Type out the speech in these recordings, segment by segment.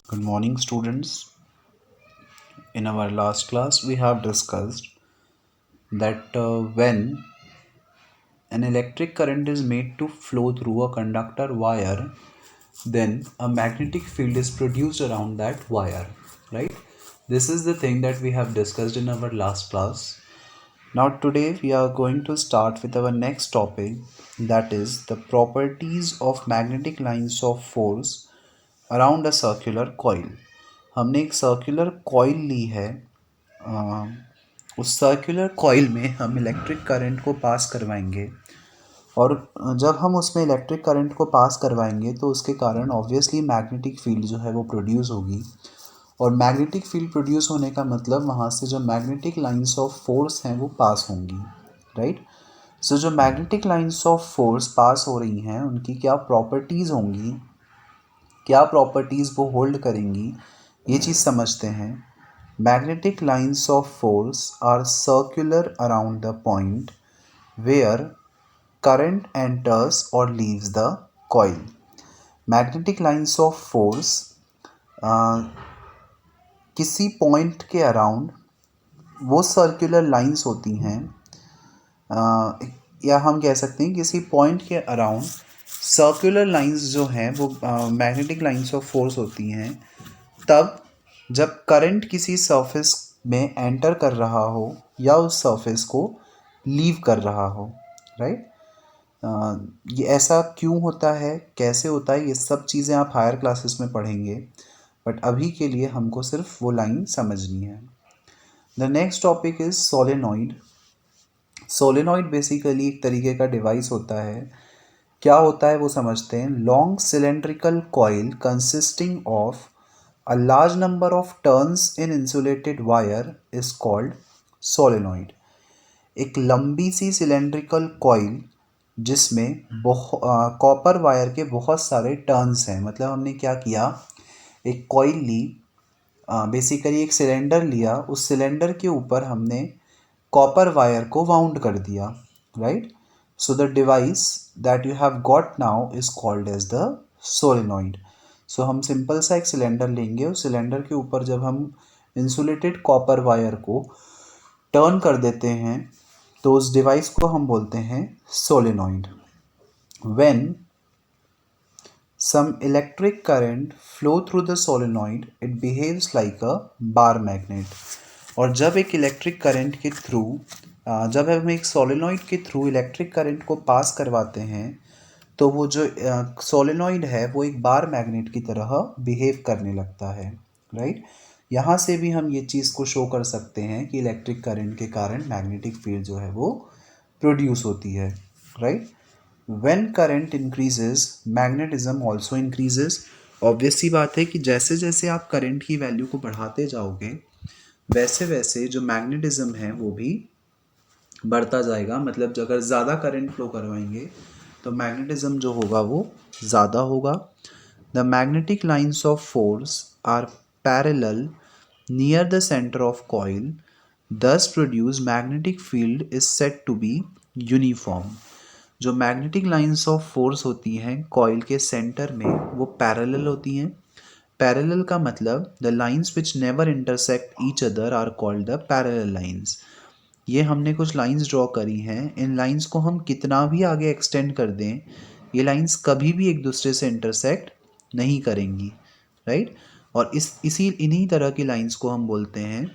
Good morning, students. In our last class, we have discussed that when an electric current is made to flow through a conductor wire, then a magnetic field is produced around that wire, right? This is the thing that we have discussed in our last class. Now, today we are going to start with our next topic, that is the properties of magnetic lines of force around a circular coil. हमने एक circular coil ली है। अ, उस circular coil में हम electric current को पास करवाएंगे और जब हम उसमें इलेक्ट्रिक करंट को पास करवाएंगे तो उसके कारण ऑब्वियसली मैग्नेटिक फील्ड जो है वो प्रोड्यूस होगी। और मैग्नेटिक फील्ड प्रोड्यूस होने का मतलब वहाँ से जो मैग्नेटिक लाइंस ऑफ फोर्स हैं वो पास होंगी, राइट। सो जो magnetic lines of force pass हो रही हैं उनकी क्या प्रॉपर्टीज़ होंगी, क्या प्रॉपर्टीज़ वो होल्ड करेंगी, ये चीज़ समझते हैं। Magnetic lines of force are circular around the point where current enters और leaves the coil. Magnetic lines of force किसी पॉइंट के अराउंड वो सर्कुलर लाइंस होती हैं, या हम कह सकते हैं किसी पॉइंट के अराउंड सर्कुलर लाइंस जो हैं वो मैग्नेटिक लाइंस ऑफ फोर्स होती हैं तब जब करंट किसी सरफेस में एंटर कर रहा हो या उस सरफेस को लीव कर रहा हो, राइट। ये ऐसा क्यों होता है, कैसे होता है, ये सब चीज़ें आप हायर क्लासेस में पढ़ेंगे, बट अभी के लिए हमको सिर्फ वो लाइन समझनी है। The next topic is solenoid. Solenoid basically एक तरीके का डिवाइस होता है। क्या होता है वो समझते हैं। Long cylindrical coil consisting of a large number of turns in insulated wire is called solenoid. एक लंबी सी सिलेंड्रिकल कॉइल जिसमें कॉपर वायर के बहुत सारे टर्न्स हैं। मतलब हमने क्या किया, एक कॉइल ली, बेसिकली एक सिलेंडर लिया, उस सिलेंडर के ऊपर हमने कॉपर वायर को वाउंड कर दिया, right. So the device that you have got now is called as the solenoid. So हम सिंपल सा एक सिलेंडर लेंगे, उस सिलेंडर के ऊपर जब हम इंसुलेटेड कॉपर वायर को टर्न कर देते हैं तो उस डिवाइस को हम बोलते हैं solenoid. When some electric current flow through the solenoid, it behaves like a bar magnet। और जब एक इलेक्ट्रिक करंट के थ्रू जब हम एक सोलेनॉइड के थ्रू इलेक्ट्रिक करंट को पास करवाते हैं तो वो जो सोलेनॉइड है वो एक बार मैग्नेट की तरह बिहेव करने लगता है, राइट। यहाँ से भी हम ये चीज़ को शो कर सकते हैं कि इलेक्ट्रिक करंट के कारण मैग्नेटिक फील्ड जो है वो प्रोड्यूस होती है, right. When current increases, magnetism also increases। Obvious सी बात है कि जैसे जैसे आप करंट की वैल्यू को बढ़ाते जाओगे वैसे वैसे जो मैग्नेटिज्म है वो भी बढ़ता जाएगा। मतलब अगर ज़्यादा करंट फ्लो करवाएंगे तो मैग्नेटिज्म जो होगा वो ज़्यादा होगा। The magnetic lines of force are parallel near the centre of coil, thus produce magnetic field is said to be uniform. जो मैग्नेटिक लाइंस ऑफ फोर्स होती हैं कॉइल के सेंटर में वो पैरेलल होती हैं। पैरेलल का मतलब the lines which never intersect each other are called the parallel lines. ये हमने कुछ लाइंस ड्रॉ करी हैं, इन लाइंस को हम कितना भी आगे एक्सटेंड कर दें ये लाइंस कभी भी एक दूसरे से इंटरसेक्ट नहीं करेंगी, राइट। और इसी इन्हीं तरह की लाइंस को हम बोलते हैं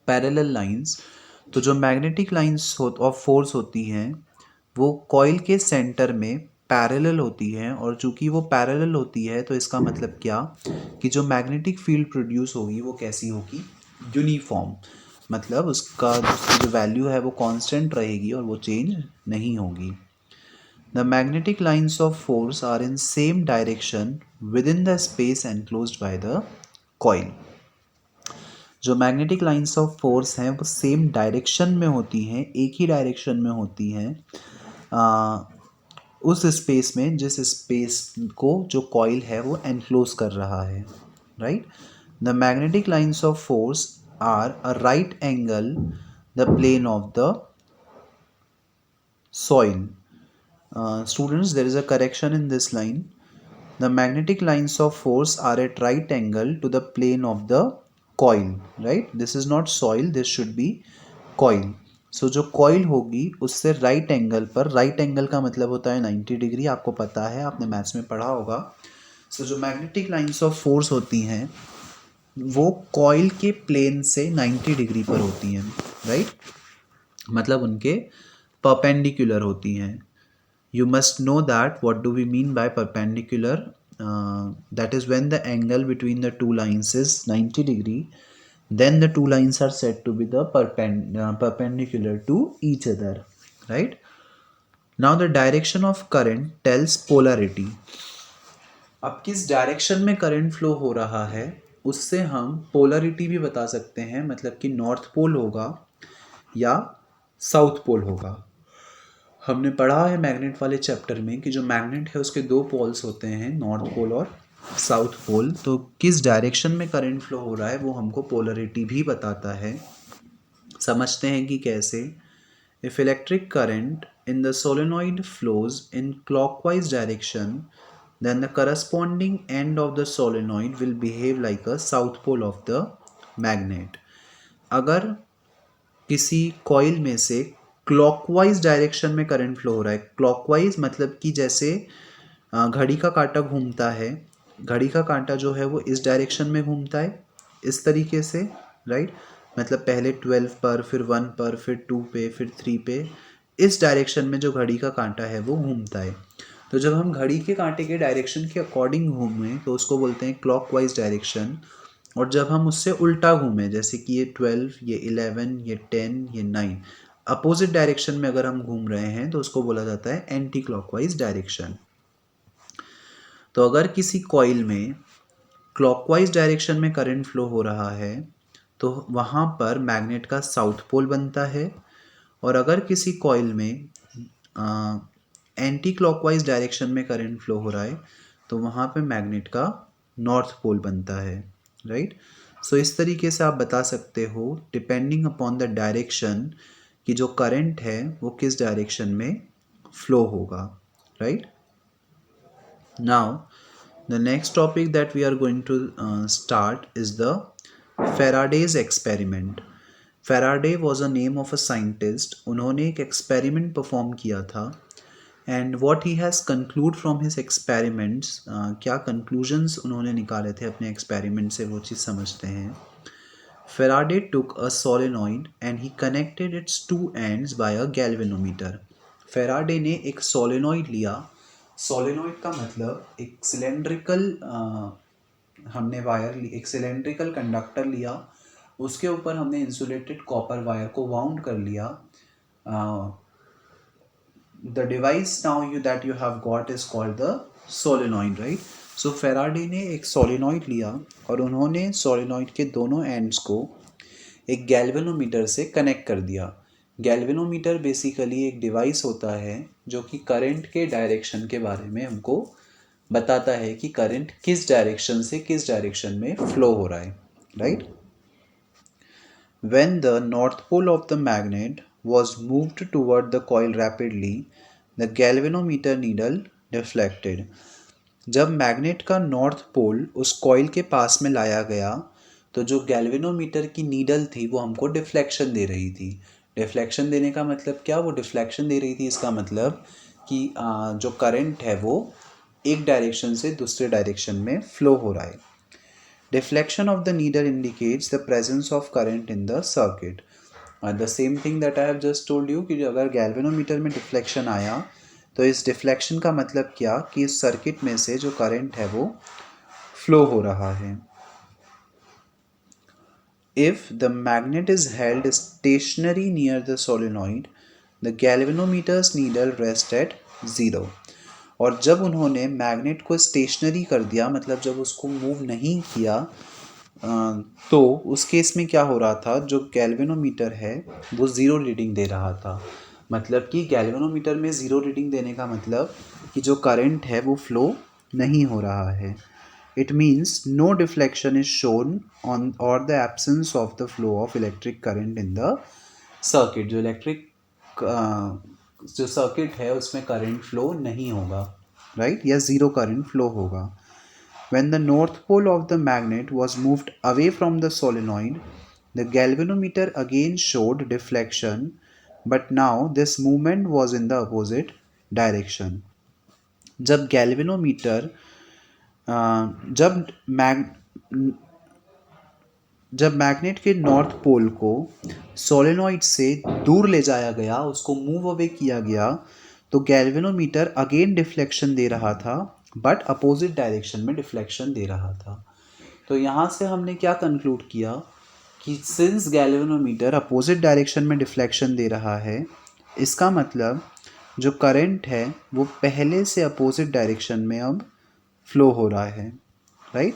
पैरेलल लाइंस। तो जो मैग्नेटिक लाइंस ऑफ फोर्स होती हैं वो कॉइल के सेंटर में पैरेलल होती है, और चूंकि वो पैरेलल होती है तो इसका मतलब क्या कि जो मैग्नेटिक फील्ड प्रोड्यूस होगी वो कैसी होगी, यूनिफॉर्म। मतलब उसकी जो वैल्यू है वो कांस्टेंट रहेगी और वो चेंज नहीं होगी। The magnetic lines of force are in same direction within the space enclosed by the coil. जो मैग्नेटिक लाइंस ऑफ फोर्स हैं वो सेम डायरेक्शन में होती हैं, एक ही डायरेक्शन में होती हैं उस स्पेस में जिस स्पेस को जो कॉइल है वो एनक्लोज कर रहा है, right. The magnetic lines of force are a right angle the plane of the soil। Students, there is a correction in this line. The magnetic lines of force are at right angle to the plane of the coil, right? This is not soil, this should be coil. So जो coil होगी उससे right angle पर, right angle का मतलब होता है 90 degree, आपको पता है, आपने मैथ्स में पढ़ा होगा. So जो magnetic lines of force होती हैं वो कॉइल के प्लेन से 90 डिग्री पर होती हैं, राइट? मतलब उनके परपेंडिकुलर होती हैं. You must know that what do we mean by perpendicular. That is when the angle between the two lines is 90 degree, then the two lines are said to be the perpendicular to each other, right? Now the direction of current tells polarity. अब किस direction में current flow हो रहा है उससे हम polarity भी बता सकते हैं, मतलब कि नॉर्थ पोल होगा या साउथ पोल होगा. हमने पढ़ा है मैग्नेट वाले चैप्टर में कि जो मैग्नेट है उसके दो पोल्स होते हैं, नॉर्थ पोल और साउथ पोल. तो किस डायरेक्शन में करंट फ्लो हो रहा है वो हमको पोलरिटी भी बताता है. समझते हैं कि कैसे. If electric current in the solenoid flows in clockwise direction then the corresponding end of the solenoid will behave like a south pole of the magnet. अगर किसी कॉइल में से क्लॉकवाइज डायरेक्शन में करंट फ्लो हो रहा है, clockwise मतलब कि जैसे घड़ी का कांटा घूमता है, घड़ी का कांटा जो है वो इस डायरेक्शन में घूमता है, इस तरीके से, राइट? मतलब पहले 12 पर, फिर 1 पर, फिर 2 पे, फिर 3 पे, इस डायरेक्शन में जो घड़ी का कांटा है वो घूमता है. तो जब हम घड़ी के कांटे के डायरेक्शन के अकॉर्डिंग घूमें तो उसको बोलते हैं क्लॉकवाइज डायरेक्शन. और जब हम उससे उल्टा घूमें, जैसे कि ये 12, ये 11, ये 10, ये 9, अपोजिट डायरेक्शन में अगर हम घूम रहे हैं तो उसको बोला जाता है एंटी क्लॉकवाइज डायरेक्शन. तो अगर किसी कॉइल में क्लॉकवाइज डायरेक्शन में करंट फ्लो हो रहा है तो वहाँ पर मैग्नेट का साउथ पोल बनता है. और अगर किसी कॉइल में एंटी क्लॉकवाइज डायरेक्शन में करंट फ्लो हो रहा है तो वहाँ पे मैग्नेट का नॉर्थ पोल बनता है, राइट? सो इस तरीके से आप बता सकते हो डिपेंडिंग अपॉन द डायरेक्शन कि जो करंट है वो किस डायरेक्शन में फ्लो होगा, right? Now the next topic that we are going to start is the Faraday's experiment. Faraday was a name of a scientist. उन्होंने एक एक्सपेरिमेंट परफॉर्म किया था. And what he has concluded from his experiments, क्या conclusions उन्होंने निकाले थे अपने experiment से, वो चीज़ समझते हैं. Faraday took a solenoid and he connected it's two ends by a galvanometer. Faraday ने एक सोलेनॉइड लिया. सोलेनॉइड का मतलब एक सिलेंड्रिकल, हमने वायर ली, एक सिलेंड्रिकल कंडक्टर लिया, उसके ऊपर हमने इंसुलेटेड कॉपर वायर को वाउंड कर लिया. The device now that you have got is called the solenoid, right? So Faraday ने एक solenoid लिया और उन्होंने solenoid के दोनों ends को एक गैल्वेनोमीटर से कनेक्ट कर दिया. गैल्वेनोमीटर बेसिकली एक डिवाइस होता है जो कि करंट के डायरेक्शन के बारे में हमको बताता है कि करंट किस डायरेक्शन से किस डायरेक्शन में फ्लो हो रहा है, right? When the north pole of the magnet was moved toward the coil rapidly, the galvanometer needle deflected. जब मैग्नेट का नॉर्थ पोल उस कॉइल के पास में लाया गया तो जो गैल्वेनोमीटर की नीडल थी वो हमको डिफ्लेक्शन दे रही थी. डिफ्लेक्शन देने का मतलब क्या? वो डिफ्लेक्शन दे रही थी इसका मतलब कि जो करंट है वो एक डायरेक्शन से दूसरे डायरेक्शन में फ्लो हो रहा है. Deflection of the needle indicates the presence of current in the circuit. The same thing that I have just told you कि अगर गैल्वेनोमीटर में डिफ्लेक्शन आया तो इस डिफ्लेक्शन का मतलब क्या कि इस सर्किट में से जो करंट है वो फ्लो हो रहा है. If the magnet is held stationary near the solenoid, the galvanometer's needle rests at 0. और जब उन्होंने मैग्नेट को स्टेशनरी कर दिया, मतलब जब उसको मूव नहीं किया, तो उस केस में क्या हो रहा था, जो गैल्वेनोमीटर है वो ज़ीरो रीडिंग दे रहा था. मतलब कि गैल्वेनोमीटर में ज़ीरो रीडिंग देने का मतलब कि जो करंट है वो फ्लो नहीं हो रहा है. It means no deflection is shown on or the absence of the flow of electric current in the circuit. जो इलेक्ट्रिक जो सर्किट है उसमें करंट फ्लो नहीं होगा. राइट, या ज़ीरो करंट फ्लो होगा. When the north pole of the magnet was moved away from the solenoid, the galvanometer again showed deflection, but now this movement was in the opposite direction. जब galvanometer जब mag जब magnet के north pole को solenoid से दूर ले जाया गया, उसको मूव अवे किया गया, तो गैल्वेनोमीटर अगेन डिफ्लेक्शन दे रहा था, बट अपोजिट डायरेक्शन में डिफ्लेक्शन दे रहा था. तो यहाँ से हमने क्या कंक्लूड किया कि सिंस गैल्वेनोमीटर अपोजिट डायरेक्शन में डिफ्लेक्शन दे रहा है, इसका मतलब जो करंट है वो पहले से अपोजिट डायरेक्शन में अब फ्लो हो रहा है. Right,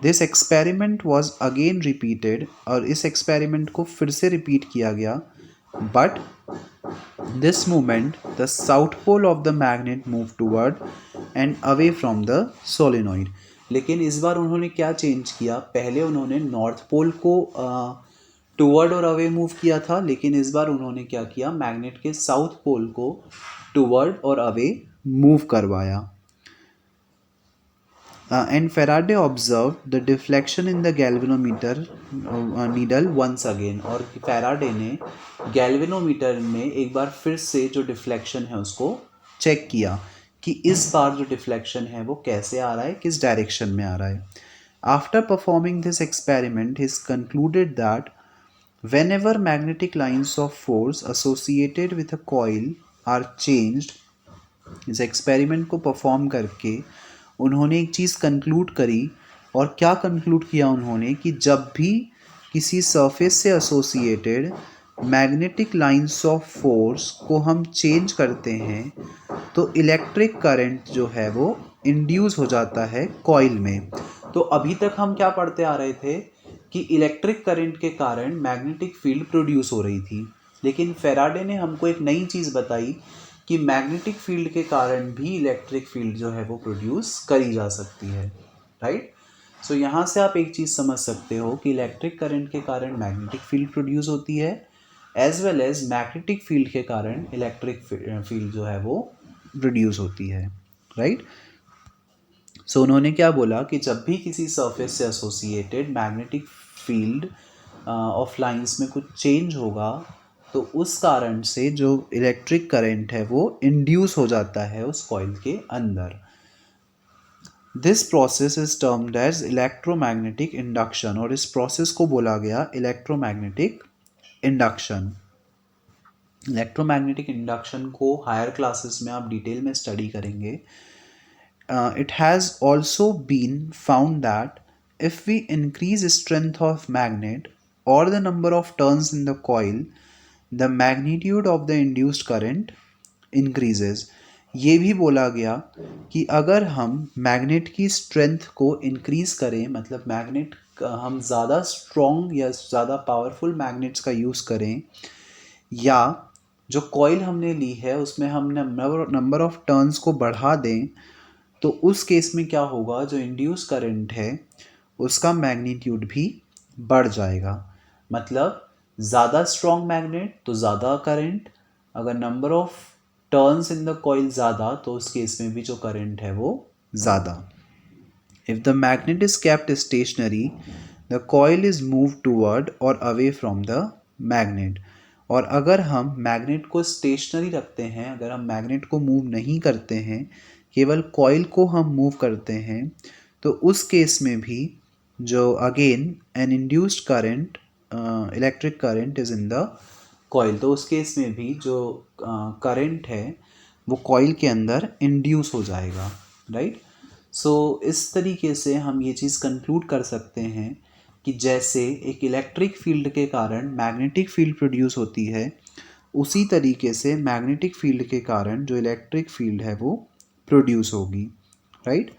this experiment was again repeated, और इस एक्सपेरिमेंट को फिर से रिपीट किया गया, but this moment the south pole of the magnet move toward and away from the solenoid. लेकिन इस बार उन्होंने क्या चेंज किया, पहले उन्होंने नॉर्थ पोल को टूवर्ड और अवे मूव किया था, लेकिन इस बार उन्होंने क्या किया, मैग्नेट के साउथ पोल को टूवर्ड और अवे मूव करवाया. And Faraday observed the deflection in the galvanometer needle once again. और फैराडे ने गैल्वेनोमीटर में एक बार फिर से जो डिफ्लेक्शन है उसको चेक किया कि इस बार जो डिफ्लेक्शन है वो कैसे आ रहा है, किस डायरेक्शन में आ रहा है. After performing this experiment, he concluded that whenever magnetic lines of force associated with a coil are changed, इस एक्सपेरिमेंट को परफॉर्म करके उन्होंने एक चीज़ कंक्लूड करी. और क्या कंक्लूड किया उन्होंने कि जब भी किसी सरफेस से associated magnetic lines of force को हम चेंज करते हैं तो इलेक्ट्रिक करंट जो है वो इंड्यूस हो जाता है कॉइल में. तो अभी तक हम क्या पढ़ते आ रहे थे कि इलेक्ट्रिक करंट के कारण मैग्नेटिक फील्ड प्रोड्यूस हो रही थी, लेकिन फैराडे ने हमको एक नई चीज़ बताई कि मैग्नेटिक फील्ड के कारण भी इलेक्ट्रिक फील्ड जो है वो प्रोड्यूस करी जा सकती है. राइट, सो यहाँ से आप एक चीज़ समझ सकते हो कि इलेक्ट्रिक करंट के कारण मैग्नेटिक फील्ड प्रोड्यूस होती है, as well as magnetic field के कारण इलेक्ट्रिक फील्ड जो है वो प्रोड्यूस होती है. राइट, सो उन्होंने क्या बोला कि जब भी किसी सरफेस से associated magnetic field of lines में कुछ चेंज होगा तो उस कारण से जो इलेक्ट्रिक करंट है वो इंड्यूस हो जाता है उस कॉइल के अंदर. This process is termed as electromagnetic induction, और इस प्रोसेस को बोला गया इलेक्ट्रोमैग्नेटिक इंडक्शन. इलेक्ट्रोमैग्नेटिक इंडक्शन को हायर क्लासेस में आप डिटेल में स्टडी करेंगे. It has also been found that if we increase strength of magnet or the number of turns in the coil, the magnitude of the induced current increases. ये भी बोला गया कि अगर हम मैग्नेट की स्ट्रेंथ को इंक्रीज करें, मतलब मैग्नेट हम ज़्यादा स्ट्रॉन्ग या ज़्यादा पावरफुल मैग्नेट्स का यूज़ करें, या जो कॉइल हमने ली है उसमें हम नंबर ऑफ टर्न्स को बढ़ा दें, तो उस केस में क्या होगा, जो इंड्यूस करंट है उसका मैग्नीट्यूड भी बढ़ जाएगा. मतलब ज़्यादा स्ट्रॉन्ग मैग्नेट तो ज़्यादा करंट, अगर number of turns in the coil ज़्यादा तो उस केस में भी जो करंट है वो ज़्यादा. If the magnet is kept stationary the coil is move toward और अवे फ्रॉम द मैग्नेट. और अगर हम मैग्नेट को स्टेशनरी रखते हैं, अगर हम मैग्नेट को मूव नहीं करते हैं, केवल कॉइल को हम मूव करते हैं, तो उस केस में भी जो again an induced current electric current is in the coil, तो उस केस में भी जो करंट है वो कॉइल के अंदर इंड्यूस हो जाएगा. राइट, सो इस तरीके से हम ये चीज़ कंक्लूड कर सकते हैं कि जैसे एक इलेक्ट्रिक फील्ड के कारण मैग्नेटिक फील्ड प्रोड्यूस होती है, उसी तरीके से मैग्नेटिक फील्ड के कारण जो इलेक्ट्रिक फील्ड है वो प्रोड्यूस होगी. राइट,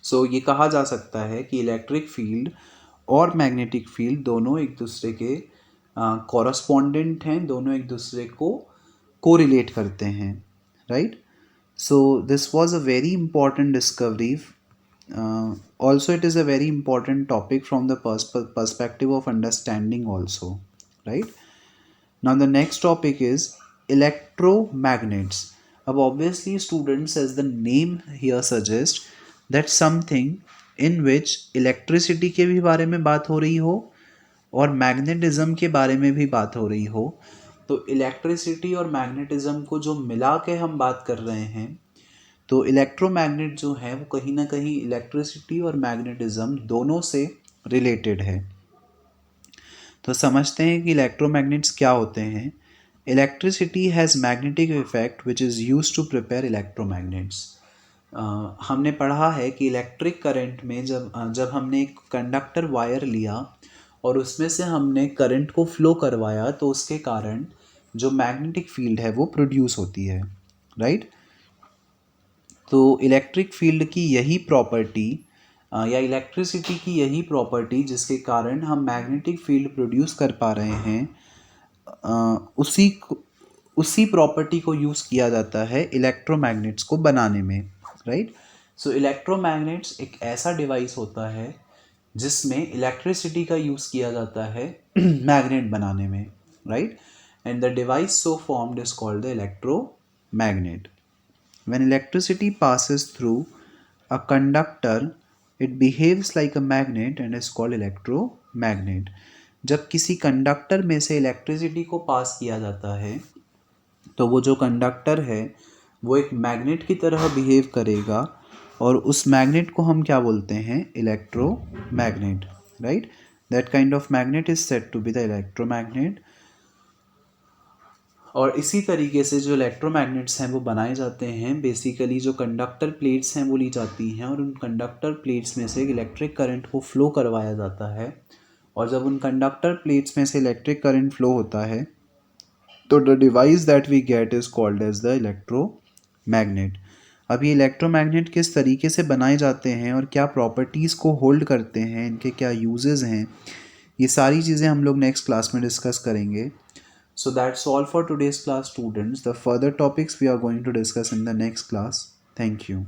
सो ये कहा जा सकता है कि इलेक्ट्रिक फील्ड और मैग्नेटिक फील्ड दोनों एक दूसरे के कॉरस्पॉन्डेंट हैं, दोनों एक दूसरे को कोरिलेट करते हैं. Right, so this was a very important discovery. Also it is a very important topic from the perspective of understanding also. Right, now the next topic is electromagnets. अब obviously students, as the name here suggest, that something in which electricity के भी बारे में बात हो रही हो और मैग्नेटिज्म के बारे में भी बात हो रही हो। तो इलेक्ट्रिसिटी और मैग्नेटिज्म को जो मिला के हम बात कर रहे हैं, तो इलेक्ट्रोमैग्नेट जो है वो कहीं ना कहीं इलेक्ट्रिसिटी और मैग्नेटिज्म दोनों से रिलेटेड है। तो समझते हैं कि इलेक्ट्रोमैग्नेट्स क्या होते हैं। Electricity has magnetic effect which is use to prepare electromagnets. हमने पढ़ा है कि इलेक्ट्रिक करंट में जब हमने एक कंडक्टर वायर लिया और उसमें से हमने करंट को फ्लो करवाया, तो उसके कारण जो मैग्नेटिक फील्ड है वो प्रोड्यूस होती है, राइट। तो इलेक्ट्रिक फील्ड की यही प्रॉपर्टी या इलेक्ट्रिसिटी की यही प्रॉपर्टी जिसके कारण हम मैग्नेटिक फील्ड प्रोड्यूस कर पा रहे हैं, उसी प्रॉपर्टी को यूज़ किया जाता है इलेक्ट्रोमैग्नेट्स को बनाने में, राइट। सो इलेक्ट्रोमैग्नेट्स एक ऐसा डिवाइस होता है जिसमें इलेक्ट्रिसिटी का यूज़ किया जाता है मैग्नेट बनाने में, right. And the device so formed is called the electromagnet. When electricity passes through a conductor, it behaves like a magnet and is called electromagnet. जब किसी कंडक्टर में से इलेक्ट्रिसिटी को पास किया जाता है, तो वो जो कंडक्टर है वो एक मैग्नेट की तरह बिहेव करेगा, और उस मैग्नेट को हम क्या बोलते हैं? Electromagnet, right. That kind of magnet is said to be the electromagnet. और इसी तरीके से जो इलेक्ट्रोमैग्नेट्स हैं वो बनाए जाते हैं। बेसिकली जो कंडक्टर प्लेट्स हैं वो ली जाती हैं और उन कंडक्टर प्लेट्स में से इलेक्ट्रिक करंट को फ्लो करवाया जाता है, और जब उन कंडक्टर प्लेट्स में से इलेक्ट्रिक करंट फ्लो होता है तो the device that we get is called as the electromagnet. अब ये इलेक्ट्रोमैग्नेट किस तरीके से बनाए जाते हैं और क्या प्रॉपर्टीज़ को होल्ड करते हैं, इनके क्या यूजेस हैं, ये सारी चीज़ें हम लोग नेक्स्ट क्लास में डिस्कस करेंगे। So that's all for today's class, students. The further topics we are going to discuss in the next class. Thank you.